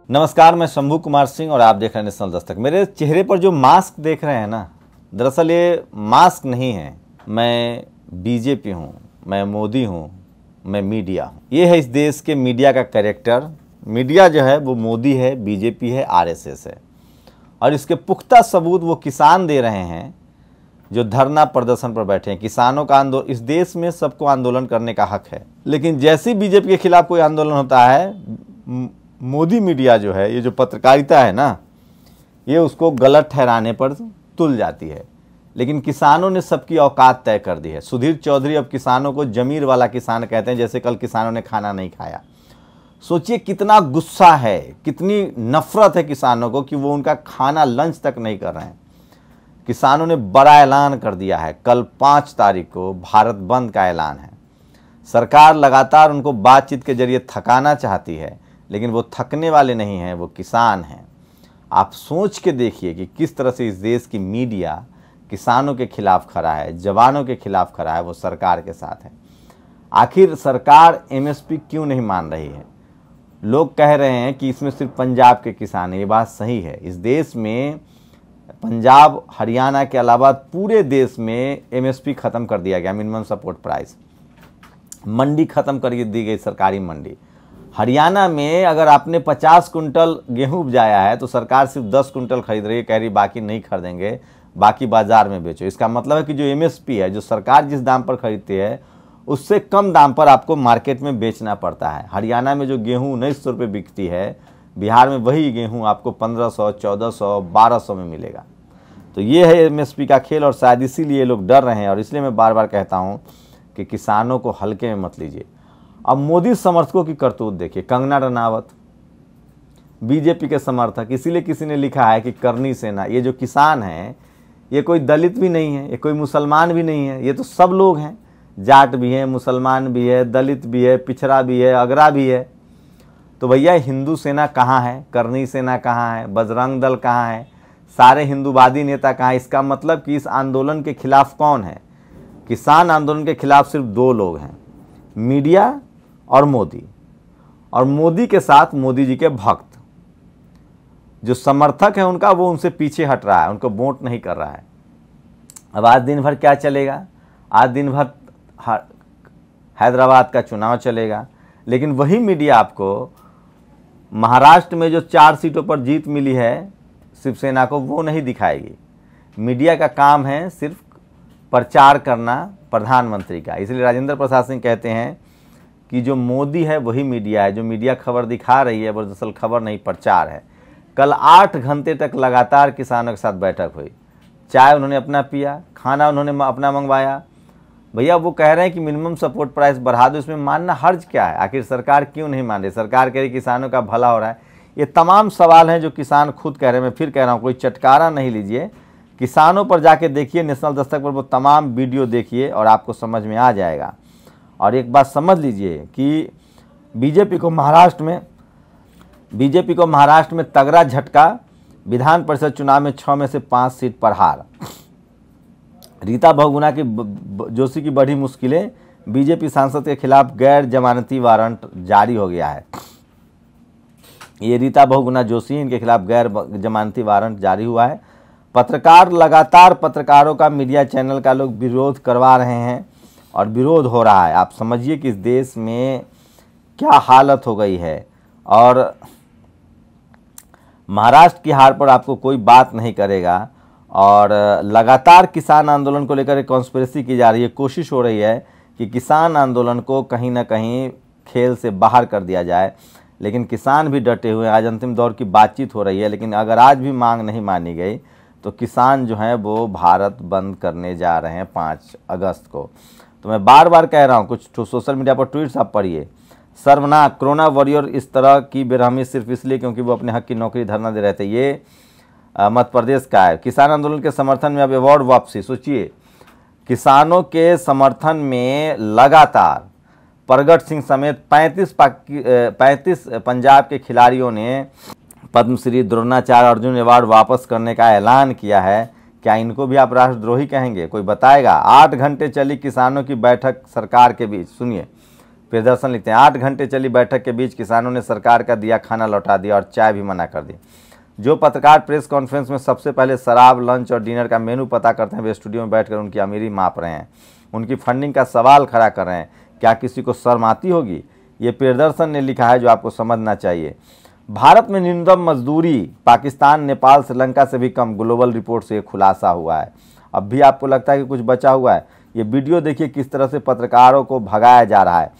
नमस्कार, मैं शंभू कुमार सिंह और आप देख रहे हैं नेशनल दस्तक। मेरे चेहरे पर जो मास्क देख रहे हैं ना, दरअसल ये मास्क नहीं है। मैं बीजेपी हूँ, मैं मोदी हूँ, मैं मीडिया हूँ। ये है इस देश के मीडिया का कैरेक्टर। मीडिया जो है वो मोदी है, बीजेपी है, आरएसएस है। और इसके पुख्ता सबूत वो किसान दे रहे हैं जो धरना प्रदर्शन पर बैठे हैं। किसानों का आंदोलन, इस देश में सबको आंदोलन करने का हक है, लेकिन जैसे ही बीजेपी के खिलाफ कोई आंदोलन होता है, मोदी मीडिया जो है, ये जो पत्रकारिता है ना, ये उसको गलत ठहराने पर तुल जाती है। लेकिन किसानों ने सबकी औकात तय कर दी है। सुधीर चौधरी अब किसानों को जमीर वाला किसान कहते हैं, जैसे कल किसानों ने खाना नहीं खाया। सोचिए कितना गुस्सा है, कितनी नफरत है किसानों को कि वो उनका खाना लंच तक नहीं कर रहे हैं। किसानों ने बड़ा ऐलान कर दिया है, कल 5 तारीख को भारत बंद का ऐलान है। सरकार लगातार उनको बातचीत के जरिए थकाना चाहती है, लेकिन वो थकने वाले नहीं हैं, वो किसान हैं। आप सोच के देखिए कि किस तरह से इस देश की मीडिया किसानों के खिलाफ खड़ा है, जवानों के खिलाफ खड़ा है, वो सरकार के साथ है। आखिर सरकार एमएसपी क्यों नहीं मान रही है? लोग कह रहे हैं कि इसमें सिर्फ पंजाब के किसान हैं। ये बात सही है। इस देश में पंजाब, हरियाणा के अलावा पूरे देश में एमएसपी खत्म कर दिया गया, मिनिमम सपोर्ट प्राइस। मंडी खत्म कर दी गई, सरकारी मंडी। हरियाणा में अगर आपने 50 कुंटल गेहूं उपजाया है तो सरकार सिर्फ 10 कुंटल खरीद रही है, कह रही बाकी नहीं खरीदेंगे, बाकी बाजार में बेचो। इसका मतलब है कि जो एमएसपी है, जो सरकार जिस दाम पर खरीदती है, उससे कम दाम पर आपको मार्केट में बेचना पड़ता है। हरियाणा में जो गेहूं 1900 रुपये बिकती है, बिहार में वही गेहूं आपको 1500, 1400, 1200 में मिलेगा। तो ये है एमएसपी का खेल, और शायद इसीलिए लोग डर रहे हैं। और इसलिए मैं बार बार कहता हूँ कि किसानों को हल्के में मत लीजिए। अब मोदी समर्थकों की करतूत देखिए। कंगना रनावत बीजेपी के समर्थक, इसीलिए किसी ने लिखा है कि करनी सेना। ये जो किसान हैं, ये कोई दलित भी नहीं है, ये कोई मुसलमान भी नहीं है, ये तो सब लोग हैं। जाट भी है, मुसलमान भी है, दलित भी है, पिछड़ा भी है, अगरा भी है। तो भैया हिंदू सेना कहाँ है? करनी सेना कहाँ है? बजरंग दल कहाँ है? सारे हिंदूवादी नेता कहाँ है? इसका मतलब कि इस आंदोलन के खिलाफ कौन है? किसान आंदोलन के खिलाफ सिर्फ 2 लोग हैं, मीडिया और मोदी। और मोदी के साथ मोदी जी के भक्त, जो समर्थक है उनका, वो उनसे पीछे हट रहा है, उनको वोट नहीं कर रहा है। अब आज दिन भर क्या चलेगा? आज दिन भर हैदराबाद का चुनाव चलेगा, लेकिन वही मीडिया आपको महाराष्ट्र में जो 4 सीटों पर जीत मिली है शिवसेना को, वो नहीं दिखाएगी। मीडिया का काम है सिर्फ प्रचार करना प्रधानमंत्री का। इसलिए राजेंद्र प्रसाद सिंह कहते हैं कि जो मोदी है वही मीडिया है। जो मीडिया खबर दिखा रही है वो दरअसल खबर नहीं, प्रचार है। कल 8 घंटे तक लगातार किसानों के साथ बैठक हुई। चाय उन्होंने अपना पिया, खाना उन्होंने अपना मंगवाया। भैया वो कह रहे हैं कि मिनिमम सपोर्ट प्राइस बढ़ा दो, इसमें मानना हर्ज क्या है? आखिर सरकार क्यों नहीं मान रही? सरकार कह रही किसानों का भला हो रहा है। ये तमाम सवाल हैं जो किसान खुद कह रहे हैं। मैं फिर कह रहा हूँ, कोई चटकारा नहीं लीजिए, किसानों पर जाके देखिए, नेशनल दस्तक पर वो तमाम वीडियो देखिए और आपको समझ में आ जाएगा। और एक बात समझ लीजिए कि बीजेपी को महाराष्ट्र में तगड़ा झटका। विधान परिषद चुनाव में 6 में से 5 सीट पर हार। रीता बहुगुणा की जोशी की बढ़ी मुश्किलें। बीजेपी सांसद के खिलाफ गैर जमानती वारंट जारी हो गया है। ये रीता बहुगुणा जोशी, इनके खिलाफ गैर जमानती वारंट जारी हुआ है। पत्रकार, लगातार पत्रकारों का, मीडिया चैनल का लोग विरोध करवा रहे हैं और विरोध हो रहा है। आप समझिए कि इस देश में क्या हालत हो गई है। और महाराष्ट्र की हार पर आपको कोई बात नहीं करेगा। और लगातार किसान आंदोलन को लेकर एक कॉन्स्पिरेसी की जा रही है। कोशिश हो रही है कि किसान आंदोलन को कहीं ना कहीं खेल से बाहर कर दिया जाए, लेकिन किसान भी डटे हुए हैं। आज अंतिम दौर की बातचीत हो रही है, लेकिन अगर आज भी मांग नहीं मानी गई तो किसान जो हैं वो भारत बंद करने जा रहे हैं 5 अगस्त को। तो मैं बार बार कह रहा हूँ, कुछ सोशल मीडिया पर ट्वीट्स आप पढ़िए। सर्वनाक, कोरोना वॉरियर इस तरह की बेरहमी सिर्फ इसलिए क्योंकि वो अपने हक की नौकरी धरना दे रहे थे। ये मध्य प्रदेश का है। किसान आंदोलन के समर्थन में अब अवार्ड वापसी। सोचिए, किसानों के समर्थन में लगातार प्रगट सिंह समेत 35 पंजाब के खिलाड़ियों ने पद्मश्री, द्रोणाचार्य, अर्जुन अवार्ड वापस करने का ऐलान किया है। क्या इनको भी आप राष्ट्रद्रोही कहेंगे? कोई बताएगा? 8 घंटे चली किसानों की बैठक सरकार के बीच। सुनिए, प्रियदर्शन लिखते हैं 8 घंटे चली बैठक के बीच किसानों ने सरकार का दिया खाना लौटा दिया और चाय भी मना कर दी। जो पत्रकार प्रेस कॉन्फ्रेंस में सबसे पहले शराब, लंच और डिनर का मेनू पता करते हैं, वे स्टूडियो में बैठकर उनकी अमीरी माप रहे हैं, उनकी फंडिंग का सवाल खड़ा कर रहे हैं। क्या किसी को शर्म आती होगी? ये प्रियदर्शन ने लिखा है जो आपको समझना चाहिए। भारत में न्यूनतम मजदूरी पाकिस्तान, नेपाल, श्रीलंका से भी कम, ग्लोबल रिपोर्ट से खुलासा हुआ है। अब भी आपको लगता है कि कुछ बचा हुआ है? ये वीडियो देखिए किस तरह से पत्रकारों को भगाया जा रहा है।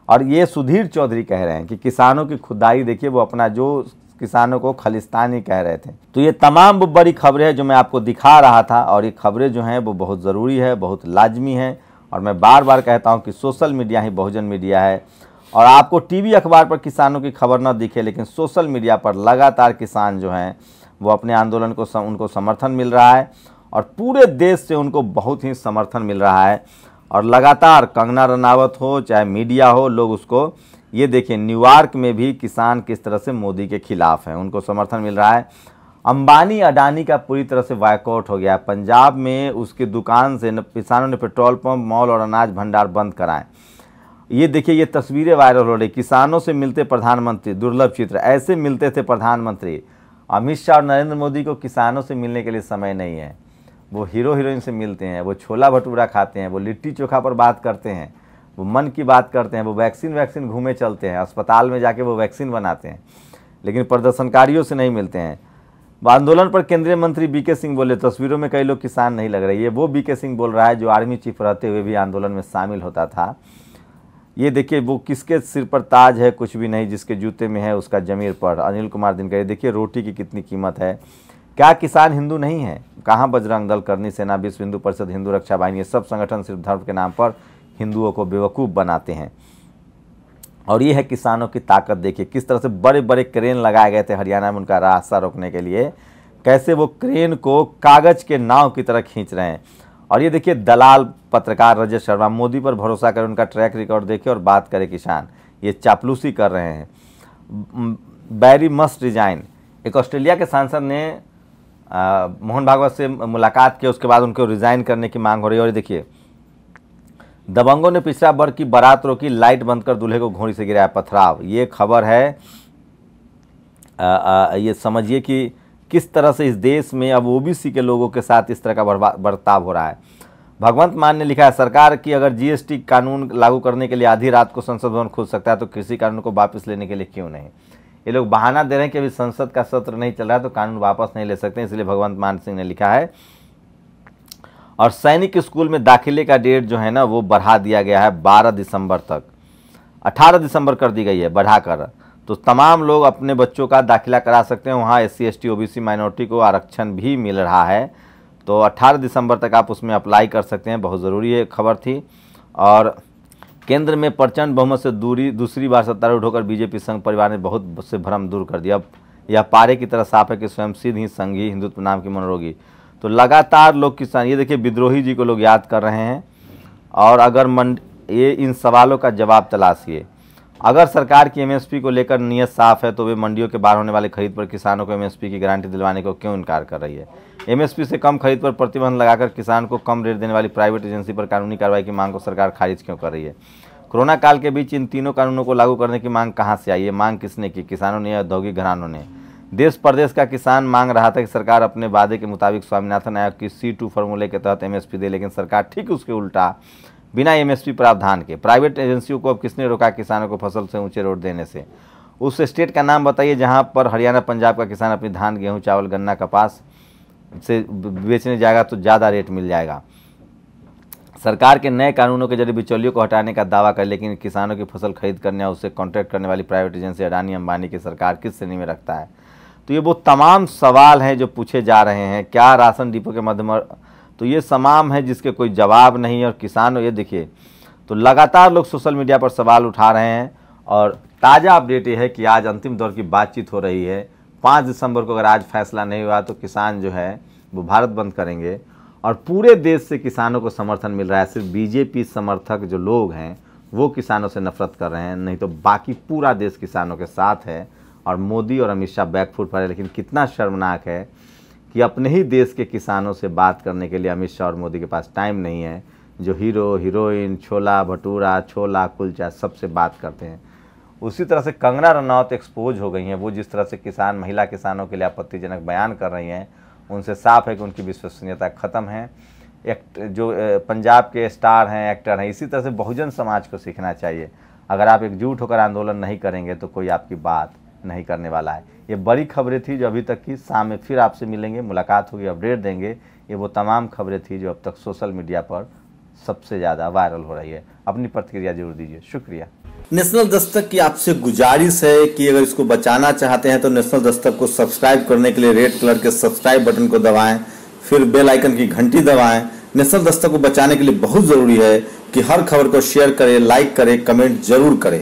और ये सुधीर चौधरी कह रहे हैं कि किसानों की खुदाई देखिए, वो अपना जो किसानों को खालिस्तानी कह रहे थे। तो ये तमाम वो बड़ी खबरें हैं जो मैं आपको दिखा रहा था, और ये खबरें जो हैं वो बहुत ज़रूरी है, बहुत लाजमी है। और मैं बार बार कहता हूँ कि सोशल मीडिया ही बहुजन मीडिया है। और आपको टीवी अखबार पर किसानों की खबर न दिखे, लेकिन सोशल मीडिया पर लगातार किसान जो हैं वो अपने आंदोलन को उनको समर्थन मिल रहा है, और पूरे देश से उनको बहुत ही समर्थन मिल रहा है। और लगातार कंगना रनावत हो चाहे मीडिया हो, लोग उसको, ये देखिए न्यूयॉर्क में भी किसान किस तरह से मोदी के खिलाफ हैं, उनको समर्थन मिल रहा है। अंबानी अडानी का पूरी तरह से बायकॉट हो गया है। पंजाब में उसकी दुकान से किसानों ने पेट्रोल पंप, मॉल और अनाज भंडार बंद कराए। ये देखिए ये तस्वीरें वायरल हो रही। किसानों से मिलते प्रधानमंत्री, दुर्लभ चित्र, ऐसे मिलते थे प्रधानमंत्री। अमित शाह और नरेंद्र मोदी को किसानों से मिलने के लिए समय नहीं है। वो हीरो हीरोइन से मिलते हैं, वो छोला भटूरा खाते हैं, वो लिट्टी चोखा पर बात करते हैं, वो मन की बात करते हैं, वो वैक्सीन घूमे चलते हैं, अस्पताल में जाके वो वैक्सीन बनाते हैं, लेकिन प्रदर्शनकारियों से नहीं मिलते हैं। आंदोलन पर केंद्रीय मंत्री बीके सिंह बोले, तस्वीरों में कई लोग किसान नहीं लग रहे। ये वो बीके सिंह बोल रहा है जो आर्मी चीफ रहते हुए भी आंदोलन में शामिल होता था। ये देखिए वो किसके सिर पर ताज है? कुछ भी नहीं, जिसके जूते में है उसका जमीर पर। अनिल कुमार दिनकर, देखिए रोटी की कितनी कीमत है। क्या किसान हिंदू नहीं है? कहाँ बजरंग दल, करनी सेना, विश्व हिंदू परिषद, हिंदू रक्षा बाहिनी, ये सब संगठन सिर्फ धर्म के नाम पर हिंदुओं को बेवकूफ़ बनाते हैं। और ये है किसानों की ताकत। देखिए किस तरह से बड़े बड़े क्रेन लगाए गए थे हरियाणा में उनका रास्ता रोकने के लिए, कैसे वो क्रेन को कागज के नाव की तरह खींच रहे हैं। और ये देखिए दलाल पत्रकार रजत शर्मा, मोदी पर भरोसा करें, उनका ट्रैक रिकॉर्ड देखे और बात करे किसान, ये चापलूसी कर रहे हैं। बैरी मस्ट रिजाइन, एक ऑस्ट्रेलिया के सांसद ने मोहन भागवत से मुलाकात की, उसके बाद उनको रिजाइन करने की मांग हो रही है। और देखिए दबंगों ने पिछड़ा वर्ग की बारात रोकी, लाइट बंद कर दूल्हे को घोड़ी से गिराया पथराव। ये खबर है। ये समझिए कि किस तरह से इस देश में अब ओबीसी के लोगों के साथ इस तरह का बर्ताव हो रहा है। भगवंत मान ने लिखा है, सरकार की अगर जीएसटी कानून लागू करने के लिए आधी रात को संसद भवन खुल सकता है तो कृषि कानून को वापस लेने के लिए क्यों नहीं? ये लोग बहाना दे रहे हैं कि अभी संसद का सत्र नहीं चल रहा है तो कानून वापस नहीं ले सकते, इसलिए भगवंत मान सिंह ने लिखा है। और सैनिक स्कूल में दाखिले का डेट जो है ना वो बढ़ा दिया गया है 12 दिसंबर तक, 18 दिसंबर कर दी गई है बढ़ाकर। तो तमाम लोग अपने बच्चों का दाखिला करा सकते हैं। वहाँ SC ST OBC माइनॉरिटी को आरक्षण भी मिल रहा है, तो 18 दिसंबर तक आप उसमें अप्लाई कर सकते हैं। बहुत ज़रूरी है खबर थी। और केंद्र में प्रचंड बहुमत से दूसरी बार सत्तारूढ़ होकर बीजेपी संघ परिवार ने बहुत से भ्रम दूर कर दिया। अब यह पारे की तरह साफ है कि स्वयं सिद्ध ही संघी हिंदुत्व नाम की मनोरोगी। तो लगातार लोग किसान, ये देखिए विद्रोही जी को लोग याद कर रहे हैं। और अगर ये इन सवालों का जवाब तलाशिए। अगर सरकार की MSP को लेकर नीयत साफ है तो वे मंडियों के बाहर होने वाली खरीद पर किसानों को MSP की गारंटी दिलवाने को क्यों इनकार कर रही है? MSP से कम खरीद पर प्रतिबंध लगाकर किसान को कम रेट देने वाली प्राइवेट एजेंसी पर कानूनी कार्रवाई की मांग को सरकार खारिज क्यों कर रही है? कोरोना काल के बीच इन तीनों कानूनों को लागू करने की मांग कहाँ से आई? ये मांग किसने की? किसानों ने या औद्योगिक घरानों ने? देश प्रदेश का किसान मांग रहा था कि सरकार अपने वादे के मुताबिक स्वामीनाथन आयोग की C2 फार्मूले के तहत MSP दे, लेकिन सरकार ठीक उसके उल्टा बिना MSP प्रावधान के प्राइवेट एजेंसियों को अब किसने रोका किसानों को फसल से ऊंचे रेट देने से? उस स्टेट का नाम बताइए जहां पर हरियाणा पंजाब का किसान अपनी धान, गेहूं, चावल, गन्ना, कपास से बेचने जाएगा तो ज़्यादा रेट मिल जाएगा। सरकार के नए कानूनों के जरिए बिचौलियों को हटाने का दावा कर, लेकिन किसानों की फसल खरीद करने और उससे कॉन्ट्रैक्ट करने वाली प्राइवेट एजेंसी अडानी अंबानी की सरकार किस श्रेणी में रखता है? तो ये वो तमाम सवाल हैं जो पूछे जा रहे हैं। क्या राशन डिपो के माध्यम, तो ये तमाम है जिसके कोई जवाब नहीं है। और किसान, ये देखिए तो लगातार लोग सोशल मीडिया पर सवाल उठा रहे हैं। और ताज़ा अपडेट ये है कि आज अंतिम दौर की बातचीत हो रही है। 5 दिसंबर को अगर आज फैसला नहीं हुआ तो किसान जो है वो भारत बंद करेंगे। और पूरे देश से किसानों को समर्थन मिल रहा है। सिर्फ बीजेपी समर्थक जो लोग हैं वो किसानों से नफरत कर रहे हैं, नहीं तो बाकी पूरा देश किसानों के साथ है। और मोदी और अमित शाह बैकफुट पर है। लेकिन कितना शर्मनाक है कि अपने ही देश के किसानों से बात करने के लिए अमित शाह और मोदी के पास टाइम नहीं है। जो हीरो हीरोइन, छोला भटूरा, छोला कुलचा सबसे बात करते हैं, उसी तरह से कंगना रनौत एक्सपोज हो गई हैं। वो जिस तरह से महिला किसानों के लिए आपत्तिजनक बयान कर रही हैं, उनसे साफ है कि उनकी विश्वसनीयता खत्म है। जो पंजाब के स्टार हैं, एक्टर हैं, इसी तरह से बहुजन समाज को सीखना चाहिए। अगर आप एकजुट होकर आंदोलन नहीं करेंगे तो कोई आपकी बात नहीं करने वाला है। ये बड़ी खबरें थी जो अभी तक की। शाम में फिर आपसे मिलेंगे, मुलाकात होगी, अपडेट देंगे। ये वो तमाम खबरें थी जो अब तक सोशल मीडिया पर सबसे ज़्यादा वायरल हो रही है। अपनी प्रतिक्रिया जरूर दीजिए। शुक्रिया। नेशनल दस्तक की आपसे गुजारिश है कि अगर इसको बचाना चाहते हैं तो नेशनल दस्तक को सब्सक्राइब करने के लिए रेड कलर के सब्सक्राइब बटन को दबाएं, फिर बेल आइकन की घंटी दबाएं। नेशनल दस्तक को बचाने के लिए बहुत जरूरी है कि हर खबर को शेयर करें, लाइक करें, कमेंट जरूर करें।